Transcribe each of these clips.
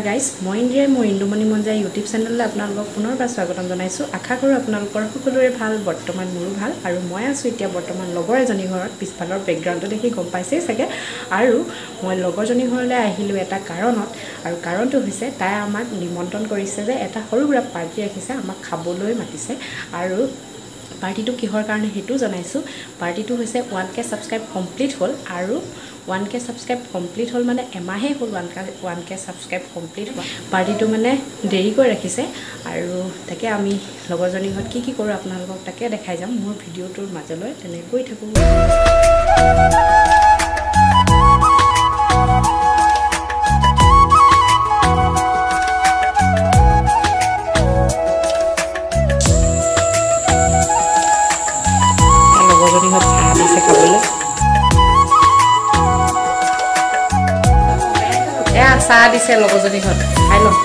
Guys মই ইন্দ্ৰিয়া মই Indumoni মঞ্জা YouTube চেনেললৈ আপোনালোকক পুনৰবাৰ স্বাগতম জনাইছোঁ আশা কৰোঁ আপোনালোকৰ সকলোৰে ভাল বৰ্তমান মোৰো ভাল আৰু মই আছোঁ এতিয়া বৰ্তমান লগৰ এজনী ঘৰত পিছফালৰ বেকগ্ৰাউণ্ডটো দেখি গম পাইছেই চাগে আৰু মই লগৰজনী ঘৰলৈ আহিলোঁ এটা কাৰণত আৰু কাৰণটো হৈছে তাই আমাক নিমন্ত্ৰণ কৰিছে যে এটা সৰু সুৰা পাৰ্টি ৰাখিছে আমাক খাবলৈ মাতিছে আৰু পাৰ্টিটো কিহৰ কাৰণে হেতু জনাইছোঁ পাৰ্টিটো হৈছে 1K সাবস্ক্ৰাইব কমপ্লিট হ'ল আৰু 1K সাবস্ক্ৰাইব কমপ্লিট হ'ল মানে এমাহে হ'ল 1K সাবস্ক্ৰাইব কমপ্লিট হোৱা পাৰ্টিটো মানে দেৰিকৈ ৰাখিছে আৰু তাকে আমি লগৰজনী ঘৰত কি কৰোঁ আপোনালোকক তাকে দেখাই যাম মোৰ ভিডিঅ'টোৰ মাজলৈ তেনেকৈ থাকোঁ চাহ দিছে লগৰজনী ঘৰত খাই লওঁ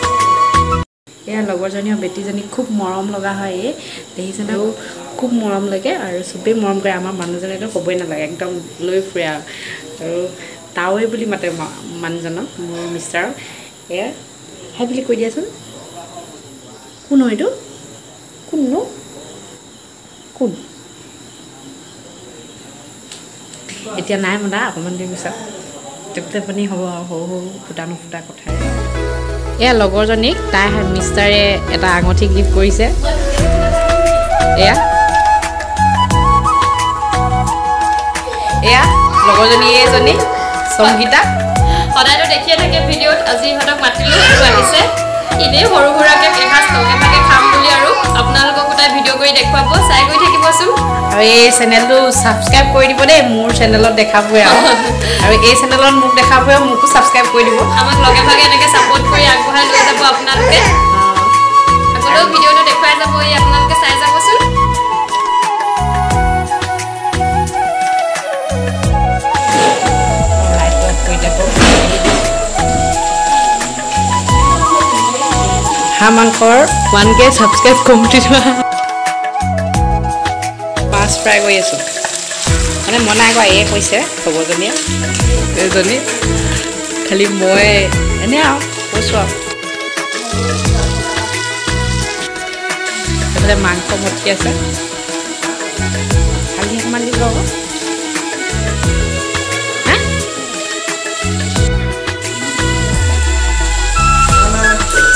এয়া লগৰজনী বেটিজনী খুব মৰম লগা হয় এই দেখিছেনে খুব মৰম লাগে আৰু চবেই মৰম কৰে আমাৰ মানুহজনেতো ক'বই নালাগে একদম লৈ ফুৰে আৰু তাৱৈ বুলি মাতে মানুহজনক মোৰ মিষ্টাৰক এয়া হাই বুলি কৈ দিয়াচোন কোন হয় এইটো কোননো কোন এতিয়া নাই মতা অকণমান দেৰি পিছত টেপটেপনি হ'ব সৰু ফুটা নুফুটা কথাৰে এয়া লগৰজনীক তাই মিষ্টাৰে এটা আঙুঠি গিফ্ট কৰিছে এয়া লগৰজনী এজনী সংগীতা সদায়তো দেখিয়ে থাকে ভিডিঅ'ত আজি ইহঁতক মাতিলোঁ আৰু আহিছে এনেই সৰু সুৰাকৈ এসাঁজ লগে ভাগে খাম বুলি আৰু আপোনালোককো তাই ভিডিঅ' কৰি দেখুৱাব চাই গৈ থাকিবচোন আৰু এই চেনেলটো ছাবস্ক্ৰাইব কৰি দিব দেই মোৰ চেনেলত দেখাবই আৰু এই চেনেলত মোক দেখাবই মোকো ছাবস্ক্ৰাইব কৰি দিব আমাক লগে ভাগে এনেকৈ ছাপোৰ্ট কৰি আগবঢ়াই লৈ যাব আপোনালোকে আগলৈও ভিডিঅ'টো দেখুৱাই যাব এই আপোনালোকে চাই যাবচোন হাঁহ মাংসৰ 1K ছাবস্ক্ৰাইব কমপ্লিট হোৱা মাছ ফ্ৰাই কৰি আছোঁ মানে মই নাই কোৱা এই কৈছে লগৰজনীয়ে এইজনী খালি মই এনেই আৰু কৈছোঁ আৰু এইফালে মাংস মটকি আছে খালি অকণমান দিব আকৌ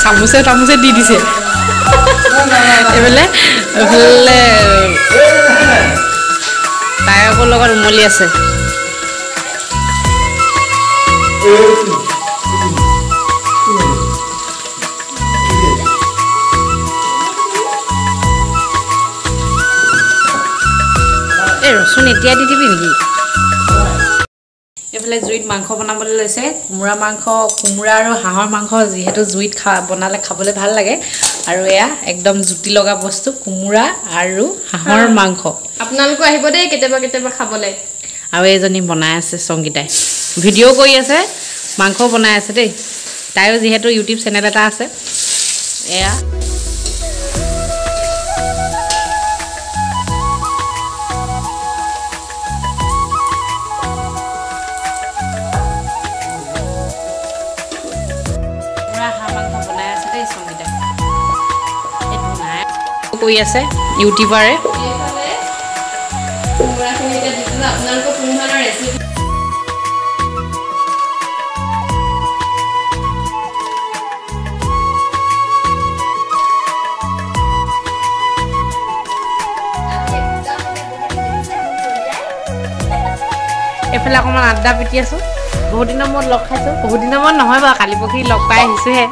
চামুচে দি দিছে এইফালে তায়কৰ লগত উমলি আছে এই ৰচুন এতিয়া দি দিবি নেকি এইফালে জুইত মাংস বনাবলৈ লৈছে কোমোৰা আৰু হাঁহৰ মাংস যিহেতু জুইত বনালে খাবলৈ ভাল লাগে আৰু এয়া একদম জুতি লগা বস্তু কোমোৰা আৰু হাঁহৰ মাংস আপোনালোকো আহিব দেই কেতিয়াবা খাবলৈ আৰু এজনী বনাই আছে সংগীতাই ভিডিঅ' কৰি আছে মাংস বনাই আছে দেই তাইও যিহেতু ইউটিউব চেনেল এটা আছে এয়া কৰি আছে ইউটিউবাৰে এইফালে অকণমান আড্ডা পিটি আছোঁ বহুত দিনৰ মূৰত লগ খাইছোঁ বহুত দিনৰ মূৰত নহয় বাৰু কালি পৰহি লগ পাই আহিছোঁহে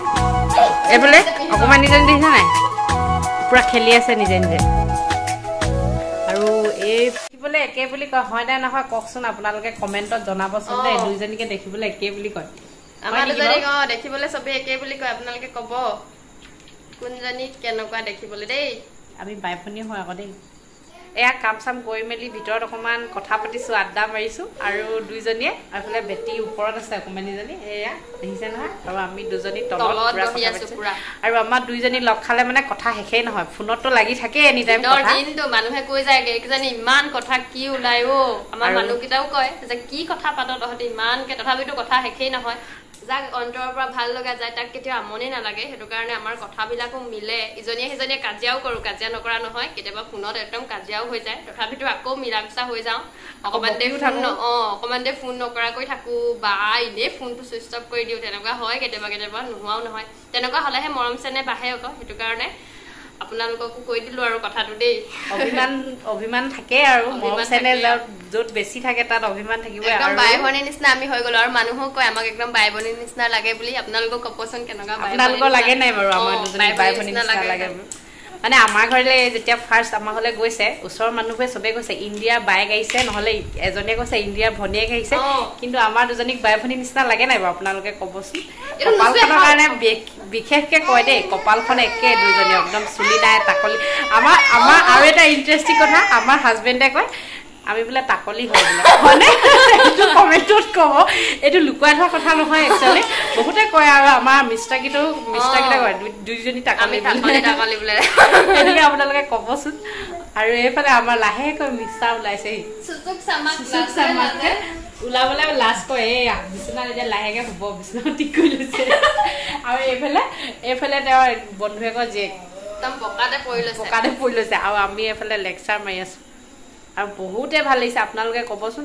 এইফালে অকণমান নিজে দেখিছে নাই পুৰা খেলি আছে নিজে আৰু এই দেখিবলৈ একে বুলি কয় হয় নে নহয় কওকচোন আপোনালোকে কমেণ্টত জনাবচোন দেই দুইজনীকে দেখিবলৈ একে বুলি কয় আমাৰ দুজনীক দেখিবলৈ চবেই একে বুলি কয় আপোনালোকে ক'ব কোনজনী কেনেকুৱা দেখিবলৈ দেই আমি বাই ভনী হয় আকৌ দেই এয়া কাম চাম কৰি মেলি ভিতৰত অকণমান কথা পাতিছোঁ আড্ডা মাৰিছোঁ আৰু দুইজনীয়ে এইফালে বেটী ওপৰত আছে অকণমানিজনী এয়া দেখিছে নহয় আৰু আমি দুজনী তলত বহি আছোঁ আৰু আমাৰ দুইজনী লগ খালে মানে কথা শেষেই নহয় ফোনততো লাগি থাকেই এনি টাইম দিনটো মানুহে কৈ যায় এইকেইজনী ইমান কথা কি ওলাই আমাৰ মানুহকেইটাও কয় যে কি কথা পাত তহঁতি ইমানকে তথাপিতো কথা শেষেই নহয় যাক অন্তৰৰ পৰা ভাল লগা যায় তাক কেতিয়াও আমনি নালাগে সেইটো কাৰণে আমাৰ কথাবিলাকো মিলে ইজনীয়ে সিজনীয়ে কাজিয়াও কৰো কাজিয়া নকৰা নহয় কেতিয়াবা ফোনত একদম কাজিয়াও হৈ যায় তথাপিতো আকৌ মিলামিছা হৈ যাওঁ অকমান দে ফোন নকৰাকৈ থাকো বা ইনে ফোনটো সুইচ অফ কৰি দিও তেনেকুৱা হয় কেতিয়াবা নোহোৱাও নহয় তেনেকুৱা হলেহে মৰম চেনে বাঢ়ে আকৌ সেইটো কাৰণে আপোনালোককো কৈ দিলো আৰু কথাটো দেই অভিমান থাকে আৰু মৰম চেনে য'ত বেছি থাকে তাত অভিমান থাকিব আৰু একদম বাই ভনীৰ নিচিনা আমি হৈ গলো আৰু মানুহক কয় আমাক একদম বাই ভনীৰ নিচিনা লাগে বুলি আপোনালোকক কপচোন কেনেকুৱা আপোনালোকৰ লাগে নাই বাৰু আমাৰ দুজনী বাই ভনীৰ নিচিনা লাগে মানে আমাৰ ঘৰলে যেতিয়া ফাৰ্ষ্ট আমাৰ ঘৰলে গৈছে ওচৰৰ মানুহবোৰে চবে কৈছে ইণ্ডিয়াৰ বাইক আহিছে নহলে এজনীয়ে কৈছে ইণ্ডিয়াৰ ভনীয়েক আহিছে কিন্তু আমাৰ দুজনীক বাই ভনীৰ নিচিনা লাগে নাই বাৰু আপোনালোকে ক'বচোন কপালখনৰ কাৰণে বিশেষকে কয় দেই কপালখন একে দুইজনী একদম চুলি নাই তাকলি আমাৰ আৰু এটা ইণ্টাৰেষ্টিং কথা আমাৰ হাজবেণ্ডে কয় আমি বোলে তাকলি হয় বোলে এইটো কমেণ্টত ক'ব এইটো লুকুৱাই থোৱা কথা নহয় একচুৱেলি বহুতে কয় আৰু আমাৰ মিষ্টাৰকেইটা কয় দুইজনী তাকলি বোলে এনেকে আপোনালোকে ক'বচোন আৰু এইফালে আমাৰ লাহেকৈ মিষ্টা ওলাইছে ওলাবলৈ লাজ কয় এয়া বিচনাত এতিয়া লাহেকে শুব বিচনা ঠিক কৰি লৈছে আৰু এইফালে তেওঁৰ বন্ধুৱেকৰ জীয়েক একদম পকাতে পৰি লৈছে আৰু আমি এইফালে লেকচাৰ মাৰি আছো আৰু বহুতে ভাল লাগিছে আপোনালোকে ক'বচোন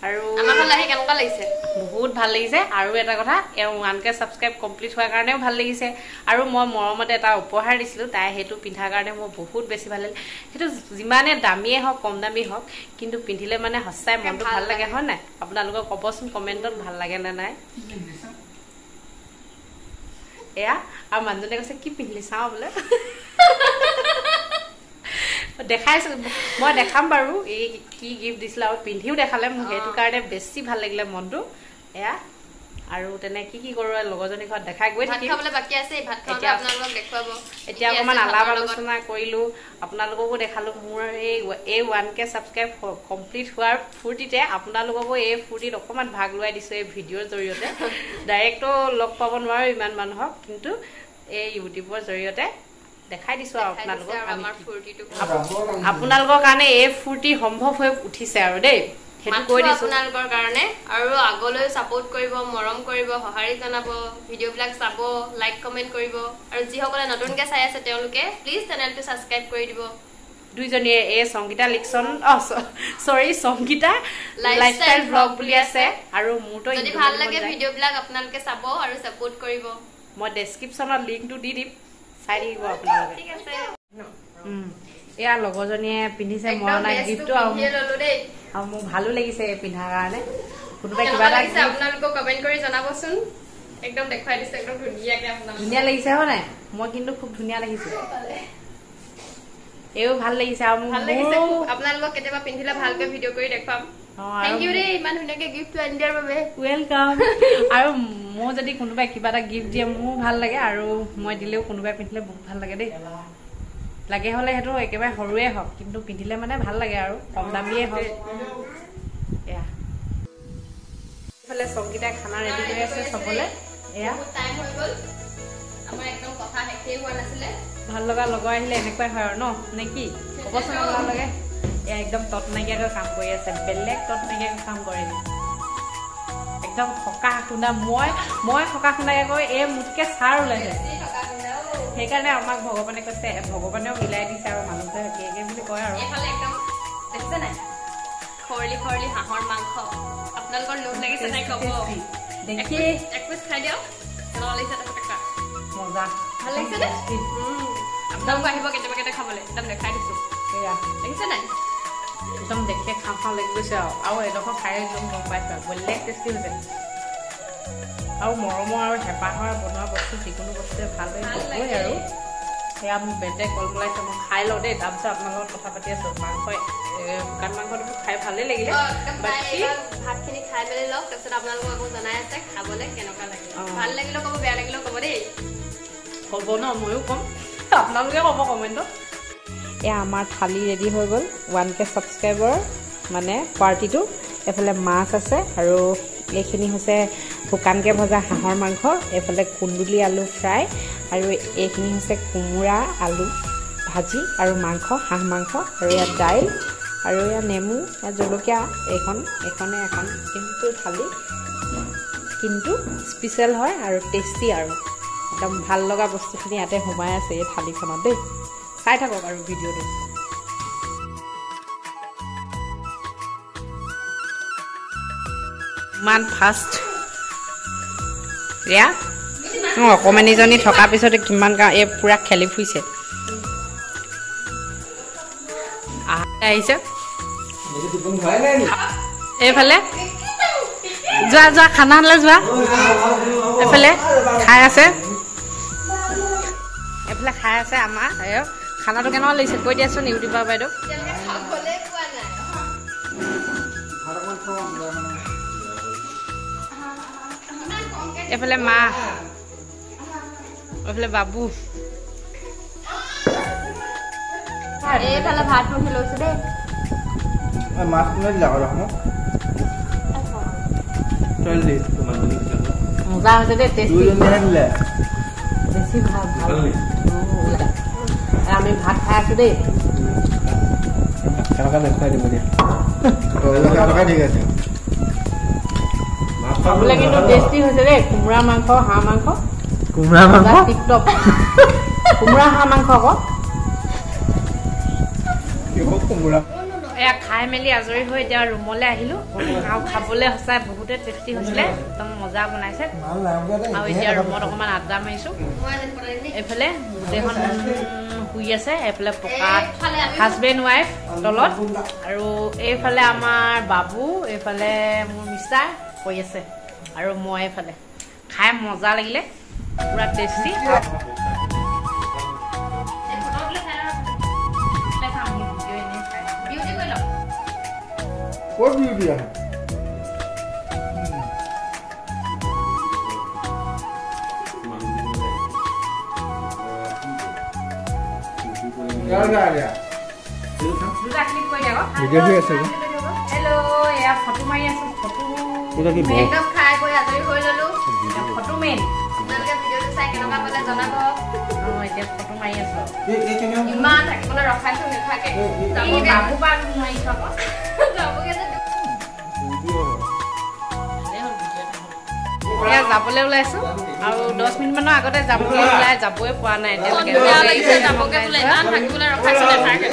আৰু কেনেকুৱা লাগিছে বহুত ভাল লাগিছে আৰু এটা কথা 1K সাবস্ক্ৰাইব কমপ্লিট হোৱাৰ কাৰণেও ভাল লাগিছে আৰু মই মৰমতে এটা উপহাৰ দিছিলো তাই সেইটো পিন্ধাৰ কাৰণে মোৰ বহুত বেছি ভাল লাগিল সেইটো যিমানে দামীয়ে হওক কম দামী হওক কিন্তু পিন্ধিলে মানে সঁচাই মনটো ভাল লাগে হয় নাই আপোনালোকে ক'বচোন কমেণ্টত ভাল লাগে নে নাই এয়া আৰু মানুহজনে কৈছে কি পিন্ধিলি চাওঁ বোলে দেখাইছো মই দেখাম বাৰু এই কি গিফ্ট দিছিল আৰু পিন্ধিও দেখালে মোক সেইটো কাৰণে বেছি ভাল লাগিলে মনটো এয়া আৰু তেনে কি কৰো লগৰজনী ঘৰত দেখাই গৈ থাকিম এতিয়া অকণমান আলাপ আলোচনা কৰিলো আপোনালোককো দেখালো মোৰ এই 1K সাবস্ক্ৰাইব কমপ্লিট হোৱাৰ ফূৰ্তিতে আপোনালোককো এই ফূৰ্তিত অকণমান ভাগ লোৱাই দিছো এই ভিডিঅ'ৰ জৰিয়তে ডাইৰেক্টটো লগ পাব নোৱাৰো ইমান মানুহক কিন্তু এই ইউটিউবৰ জৰিয়তে দেখাই দিছো আৰু আপোনালোকৰ কাৰণে এই ফূৰ্তি সম্ভৱ হৈ উঠিছে আৰু দেই সেইটো কৈ দিছো আপোনালোকৰ কাৰণে আৰু আগলৈ সাপোৰ্ট কৰিব মৰম কৰিব সহাৰি জনাব ভিডিঅ'বিলাক চাব লাইক কমেন্ট কৰিব আৰু যিসকলে নতুনকৈ চাই আছে তেওঁলোকে প্লিজ চেনেলটো সাবস্ক্ৰাইব কৰি দিব দুইজনীয়ে এই সংগীতা লিকচন সংগীতা লাইফষ্টাইল ব্লগ বুলি আছে আৰু মোৰটো যদি ভাল লাগে ভিডিঅ'বিলাক আপোনালোকে চাব আৰু সাপোৰ্ট কৰিব মই ডেসক্ৰিপচনত লিংকটো দি দিম চাই দিব আপোনালোকে ঠিক আছে এয়া লগৰজনীয়ে পিন্ধিছে মৰণা গিফ্টটো আৰু মোৰ ভালো লাগিছে পিন্ধাৰ কাৰণে কোনোবাই কিবা এটা আপোনালোকক কমেন্ট কৰি জনাবচোন একদম দেখাই দিছে একদম ধুনীয়া লাগিছে হয় নাই মই কিন্তু খুব ধুনীয়া লাগিছে এও ভাল লাগিছে আৰু ভাল লাগিছে আপোনালোকক কেতিয়াবা পিন্ধিলে ভালকৈ ভিডিঅ' কৰি দেখাম থ্যাংক ইউ ৰে ইমান ধুনীয়াকে গিফ্ট আনি দিয়াৰ বাবে ওয়েলকাম আৰু মই যদি কোনোবাই কিবা এটা গিফ্ট দিয়ে মোৰ ভাল লাগে আৰু মই দিলেও কোনোবাই পিন্ধিলে বহুত ভাল লাগে দেই লাগে হলে সেইটো একেবাৰে সৰুৱে হওক কিন্তু পিন্ধিলে মানে ভাল লাগে আৰু কম দামীয়ে হওক এয়া এইফালে সংগীতাই খানা ৰেডি কৰি আছে চবলে এয়া টাইম হৈ গ'ল আমাৰ একদম কথা শেষেই হোৱা নাছিলে ভাল লগা লগৰ আহিলে এনেকুৱাই হয় আৰু ন নে কি ক'বচোন আপোনালোকে এয়া একদম তত নাইকিয়াকৈ কাম কৰি আছে বেলেগ তত নাইকিয়াকৈ কাম কৰে একদম সকাহ খুন্দা মই সকাহ খুন্দাকৈ কৈ এই মোতকৈ ছাৰ ওলাইছে সেইকাৰণে আমাক ভগৱানে কৈছে ভগৱানেও মিলাই দিছে আৰু মানুহে একে বুলি কয় আৰু এইফালে একদম দেখিছে নাই খৰলি হাঁহৰ মাংস আপোনালোকৰ লোভ লাগিছে নাই ক'ব দেখি এক পিচ খাই দিয়ক লাগিছে মজা ভাল লাগিছে নে আপোনালোক আহিব কেতিয়াবা খাবলৈ একদম দেখাই দিছো এয়া দেখিছে নাই একদম দেখে খাওঁ লাগি গৈছে আৰু এডোখৰ খাই একদম গম পাইছো বেলেগ টেষ্টি হৈছে আৰু মৰমৰ আৰু হেঁপাহৰ বনোৱা বস্তু যিকোনো বস্তুৱে ভাল হ'বই আৰু সেয়া মোক বেটে কল বলাইছে মই খাই লওঁ দেই তাৰপিছত আপোনাৰ লগত কথা পাতি আছো মাংস শুকান মাংসটো খাই ভালেই লাগিলে ভাতখিনি খাই মেলি লওক তাৰপিছত আপোনালোকক আকৌ জনাই আছে খাবলৈ কেনেকুৱা লাগিলে ভাল লাগিলেও ক'ব বেয়া লাগিলেও ক'ব দেই ক'ব ন ময়ো ক'ম আপোনালোকে ক'ব কমেণ্টত এয়া আমাৰ থালি ৰেডি হৈ গ'ল 1K ছাবস্ক্ৰাইবৰ মানে পাৰ্টিটো এফালে মাছ আছে আৰু এইখিনি হৈছে শুকানকৈ ভজা হাঁহৰ মাংস এইফালে কুন্দুলি আলু ফ্ৰাই আৰু এইখিনি হৈছে কোমোৰা আলু ভাজি আৰু মাংস হাঁহ মাংস আৰু ইয়াত দাইল আৰু ইয়াত নেমু ইয়াত জলকীয়া এইখনে এখন চিম্পুল থালি কিন্তু স্পেচিয়েল হয় আৰু টেষ্টি আৰু একদম ভাল লগা বস্তুখিনি ইয়াতে সোমাই আছে এই থালিখনত দেই চাই থাকক আৰু ভিডিঅ'টো ইমান ফাষ্ট ৰিয়া অকণমানিজনী থকাৰ পিছতে কিমান এই পূৰা খেলি ফুৰিছে আহিছে এইফালে যোৱা যোৱা খানালৈ যোৱা এইফালে খাই আছে এইফালে খাই আছে আমাৰ খানাটো কেনেকুৱা লাগিছে কৈ দিয়াচোন ইউটিউবাৰ বাইদেউ এইফালে মা এইফালে বাবু এইফালে ভাত মুখি লৈছো দেই মাছ কোনে দিলা ৰহমত মজা হৈছে দেই টেষ্টি দিলে বেছি ভাল ভাল আমি ভাত খাই আছো দেই কেনেকুৱা দেখুৱাই দিব দিয়া কেনেকুৱা ঠিক আছে খাবলৈ কিন্তু টেষ্টি হৈছে দেই কোমোৰা মাংস হাঁহ মাংস কোমোৰা মাংস টিকটক কোমোৰা হাঁহ মাংস আকৌ কোমোৰা এয়া খাই মেলি আজৰি হৈ এতিয়া ৰুমলৈ আহিলোঁ আৰু খাবলৈ সঁচাই বহুতে টেষ্টি হৈছিলে একদম মজা বনাইছে আৰু এতিয়া ৰুমত অকণমান আড্ডা মাৰিছোঁ এইফালে গোটেইখন শুই আছে এইফালে পকা হাজবেণ্ড ৱাইফ তলত আৰু এইফালে আমাৰ বাবু এইফালে মোৰ মিষ্টাৰ কৈ আছে আৰু মই এইফালে খাই মজা লাগিলে পুৰা টেষ্টি ক'ত বিউটি আহে ভিডিঅ' হৈ আছে হেল্ল' এয়া ফটো মাৰি আছো ফটো একদম খাই গৈ আজৰি হৈ ললো ফটো মেইন আপোনালোকে ভিডিঅ'টো চাই কেনেকুৱা পালে জনাব এতিয়া ফটো মাৰি আছো ইমান থাকিবলৈ ৰখাইছো নাথাকে বাবু বা মাৰিছো আকৌ যাবগে যে এয়া যাবলৈ ওলাইছো আৰু 10 মিনিটমানৰ আগতে যাবলৈ ওলাই যাবই পৰা নাই বেয়া লাগিছে যাবগে বোলে ইমান থাকিবলৈ ৰখাইছো নাথাকে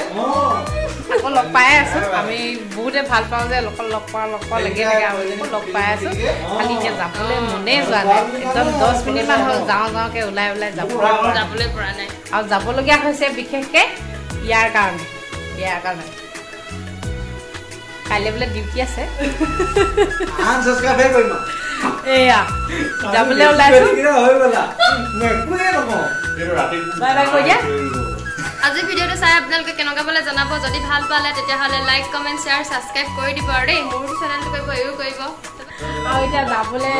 আকৌ লগ পাই আছো আমি বহুতে ভাল পাওঁ যে লগ পোৱা লাগি থাকে আৰু লগ পাই আছো খালি এতিয়া যাবলৈ মনেই যোৱা নাই একদম 10 মিনিটমান হ'ল যাওঁকে ওলাই যাবলৈ পৰা নাই আৰু যাবলগীয়া হৈছে বিশেষকৈ ইয়াৰ কাৰণে কাইলৈ বোলে ডিউটি আছে এয়া যাবলৈ ওলাইছো বাই বাই কৈ দিয়া আজি ভিডিঅ'টো চাই আপোনালোকে কেনেকুৱা পালে জনাব যদি ভাল পালে তেতিয়াহ'লে লাইক কমেণ্ট শ্বেয়াৰ ছাবস্ক্ৰাইব কৰি দিব আৰু দেই মোৰ চেনেলটো কৰিব এইও কৰিব আৰু এতিয়া যাবলৈ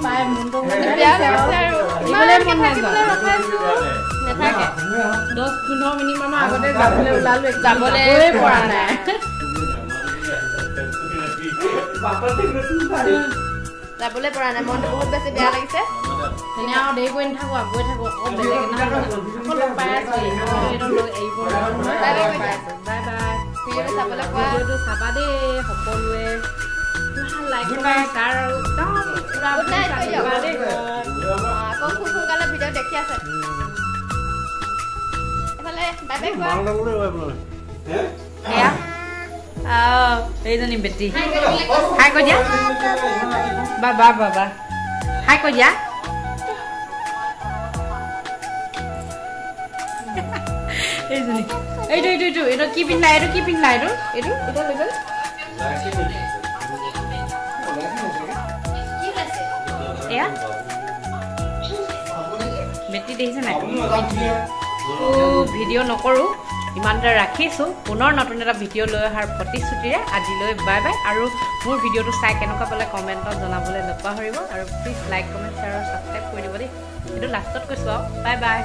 পাই মনটো বেয়া লাগিছে আৰু দিবলৈ মন নাই যোৱা নাথাকে 10-15 মিনিটমানৰ আগতে যাবলৈ ওলালো যাবলৈ পৰা নাই যাবলৈ পৰা নাই মনটো বহুত বেছি বেয়া লাগিছে তেনে আৰু দেৰি কৰি নাথাকো আগুৱাই থাকো আকৌ বেলেগ আকৌ লগ পাই আছো বাই বাই ভিডিঅ'টো চাবলৈ কোৱা ভিডিঅ'টো চাবা দেই সকলোৱে লাইক কাৰ আৰু একদম পুৰা Good night কৰি দিয়ক। দেই আকৌ খুব সোনকালে ভিডিঅ' দেখি আছে এইফালে বাই বাই কোৱা এয়া এইজনী বেটি হাই কৈ দিয়া বাবা হাই কৈ দিয়া এইজনী এইটো কি পিন্ধিলা এইটো লৈ গ'ল এয়া বেটি দেখিছে নাই ভিডিঅ' নকৰোঁ ইমানতে ৰাখিছোঁ পুনৰ নতুন এটা ভিডিঅ' লৈ অহাৰ প্ৰতিশ্ৰুতিৰে আজিলৈ বাই বাই আৰু মোৰ ভিডিঅ'টো চাই কেনেকুৱা পালে কমেণ্টত জনাবলৈ নপাহৰিব আৰু প্লিজ লাইক কমেণ্ট শ্বেয়াৰ আৰু ছাবস্ক্ৰাইব কৰি দিব দেই সেইটো লাষ্টত কৈছোঁ আৰু বাই বাই